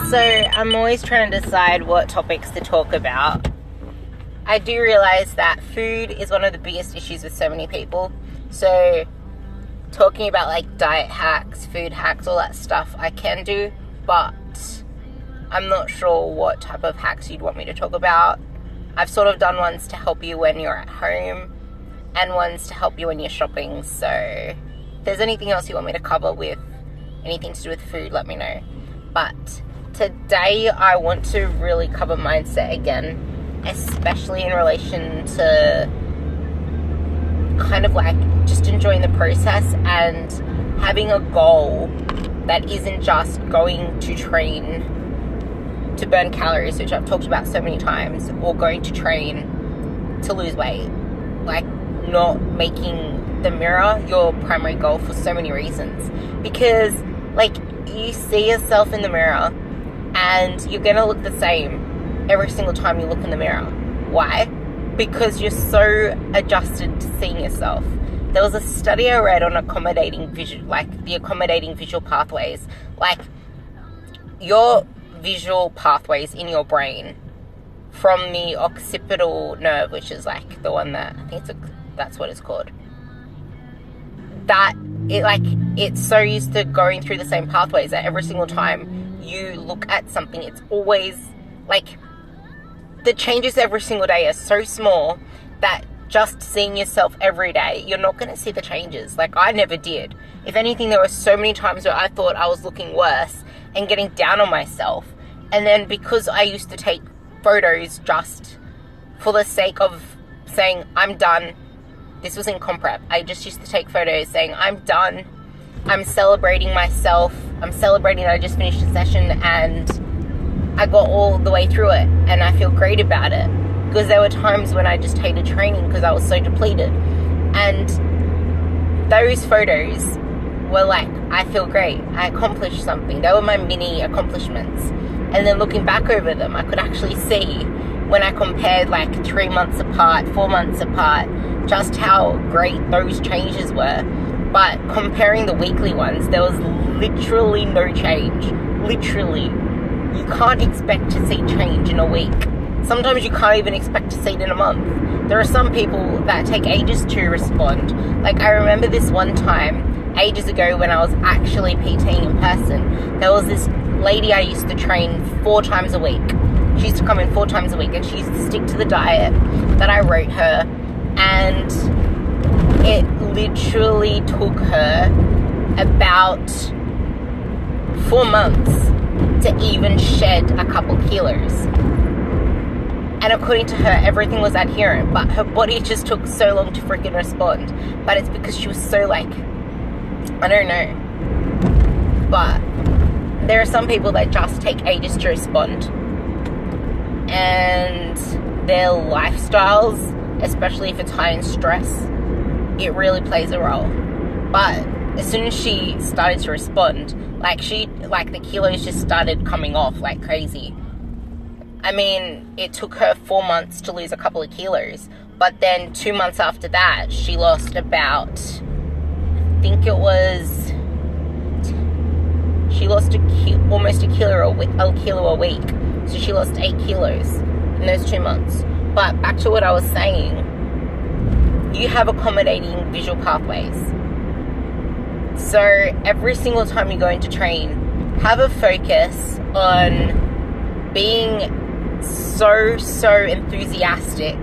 So I'm always trying to decide what topics to talk about. I do realize that food is one of the biggest issues with so many people. So talking about like diet hacks, food hacks, all that stuff I can do, but I'm not sure what type of hacks you'd want me to talk about. I've sort of done ones to help you when you're at home and ones to help you when you're shopping. So if there's anything else you want me to cover with anything to do with food, let me know. But today I want to really cover mindset again, especially in relation to kind of like just enjoying the process and having a goal that isn't just going to train to burn calories, which I've talked about so many times, or going to train to lose weight. Like, not making the mirror your primary goal for so many reasons. Because like, you see yourself in the mirror and you're gonna look the same every single time you look in the mirror. Why? Because you're so adjusted to seeing yourself. There was a study I read on accommodating visual pathways. Like, your visual pathways in your brain from the occipital nerve, which is like the one that, I think that's what it's called. It's so used to going through the same pathways that every single time you look at something, it's always like the changes every single day are so small that just seeing yourself every day, you're not going to see the changes. Like, I never did. If anything, there were so many times where I thought I was looking worse and getting down on myself. And then because I used to take photos just for the sake of saying, I'm done. This was in comp prep. I just used to take photos saying, I'm done. I'm celebrating myself. I'm celebrating that I just finished a session and I got all the way through it and I feel great about it. Because there were times when I just hated training because I was so depleted. And those photos were like, I feel great. I accomplished something. They were my mini accomplishments. And then looking back over them, I could actually see when I compared like 3 months apart, 4 months apart, just how great those changes were. But comparing the weekly ones, there was literally no change. Literally. You can't expect to see change in a week. Sometimes you can't even expect to see it in a month. There are some people that take ages to respond. Like, I remember this one time, ages ago, when I was actually PTing in person. There was this lady I used to train 4 times a week. She used to come in 4 times a week and she used to stick to the diet that I wrote her. And it literally took her about 4 months to even shed a couple kilos. And according to her, everything was adherent, but her body just took so long to freaking respond. But it's because she was so like, I don't know. But there are some people that just take ages to respond. And their lifestyles, especially if it's high in stress, it really plays a role. But as soon as she started to respond, the kilos just started coming off like crazy. I mean, it took her 4 months to lose a couple of kilos, but then 2 months after that, she lost about, I think it was, she lost almost a kilo a week. So she lost 8 kilos in those 2 months. But back to what I was saying, you have accommodating visual pathways. So every single time you go into train, have a focus on being so enthusiastic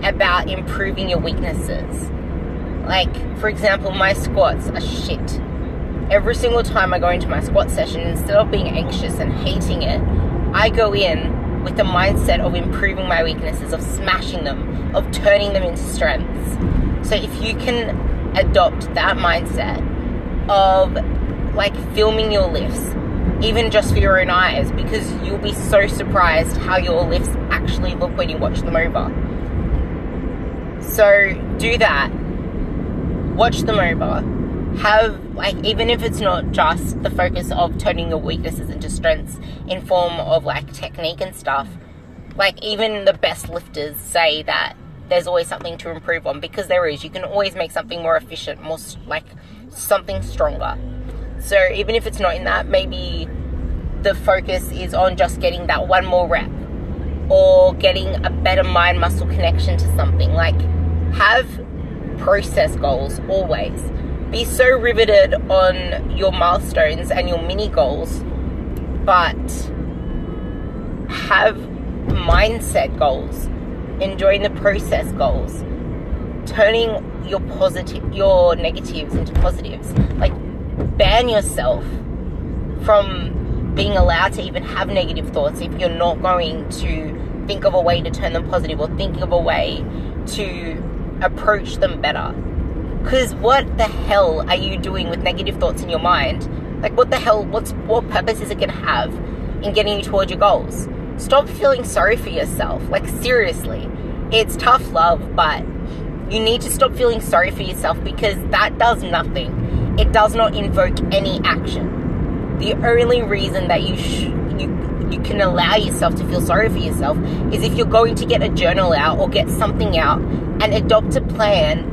about improving your weaknesses. Like, for example, my squats are shit. Every single time I go into my squat session, instead of being anxious and hating it, I go in with the mindset of improving my weaknesses, of smashing them, of turning them into strengths. So if you can adopt that mindset of like filming your lifts, even just for your own eyes, because you'll be so surprised how your lifts actually look when you watch them over. So do that. Watch them over. Have, like, even if it's not just the focus of turning your weaknesses into strengths in form of like technique and stuff, like even the best lifters say that there's always something to improve on, because there is. You can always make something more efficient, more like something stronger. So even if it's not in that, maybe the focus is on just getting that one more rep or getting a better mind muscle connection to something. Like, have process goals always. Be so riveted on your milestones and your mini goals, but have mindset goals, enjoying the process goals, turning your negatives into positives. Like, ban yourself from being allowed to even have negative thoughts if you're not going to think of a way to turn them positive or think of a way to approach them better. Because what the hell are you doing with negative thoughts in your mind? Like, what the hell, what purpose is it going to have in getting you towards your goals? Stop feeling sorry for yourself. Like, seriously. It's tough love, but you need to stop feeling sorry for yourself, because that does nothing. It does not invoke any action. The only reason that you can allow yourself to feel sorry for yourself is if you're going to get a journal out or get something out and adopt a plan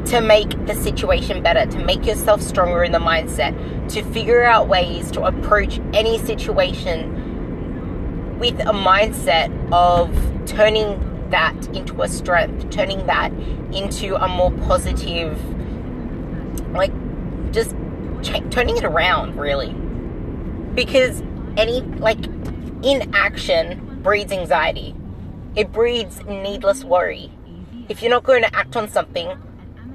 to make the situation better, to make yourself stronger in the mindset, to figure out ways to approach any situation with a mindset of turning that into a strength, turning that into a more positive, like, just turning it around, really. Because inaction breeds anxiety. It breeds needless worry. If you're not going to act on something,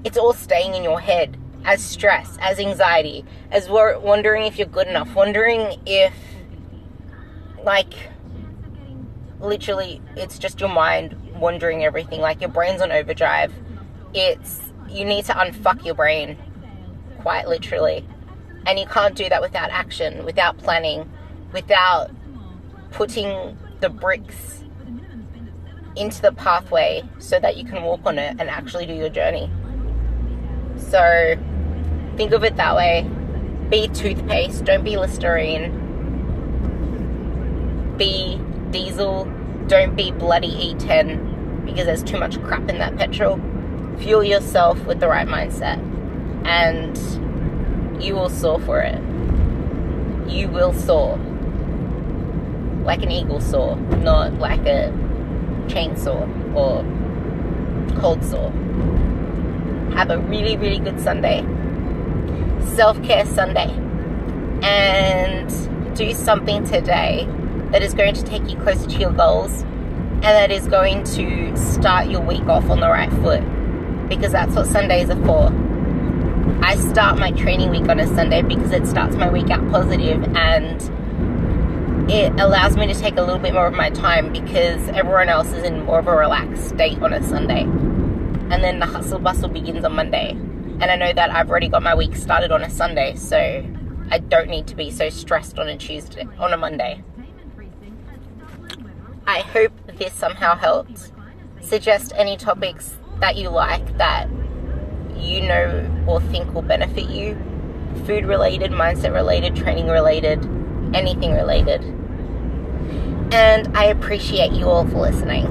it's all staying in your head as stress, as anxiety, as wondering if you're good enough, wondering if, like, literally, it's just your mind wondering everything. Like, your brain's on overdrive. You need to unfuck your brain, quite literally. And you can't do that without action, without planning, without putting the bricks into the pathway so that you can walk on it and actually do your journey. So think of it that way. Be toothpaste, don't be Listerine. Be diesel, don't be bloody E10, because there's too much crap in that petrol. Fuel yourself with the right mindset, and you will soar for it. You will soar. Like an eagle soar, not like a chainsaw or cold saw. Have a really, really good Sunday. Self-care Sunday. And do something today that is going to take you closer to your goals, and that is going to start your week off on the right foot, because that's what Sundays are for. I start my training week on a Sunday because it starts my week out positive, and it allows me to take a little bit more of my time because everyone else is in more of a relaxed state on a Sunday. And then the hustle bustle begins on Monday. And I know that I've already got my week started on a Sunday, so I don't need to be so stressed on a Monday. I hope this somehow helped. Suggest any topics that you like, that you know or think will benefit you. Food related, mindset related, training related, anything related. And I appreciate you all for listening.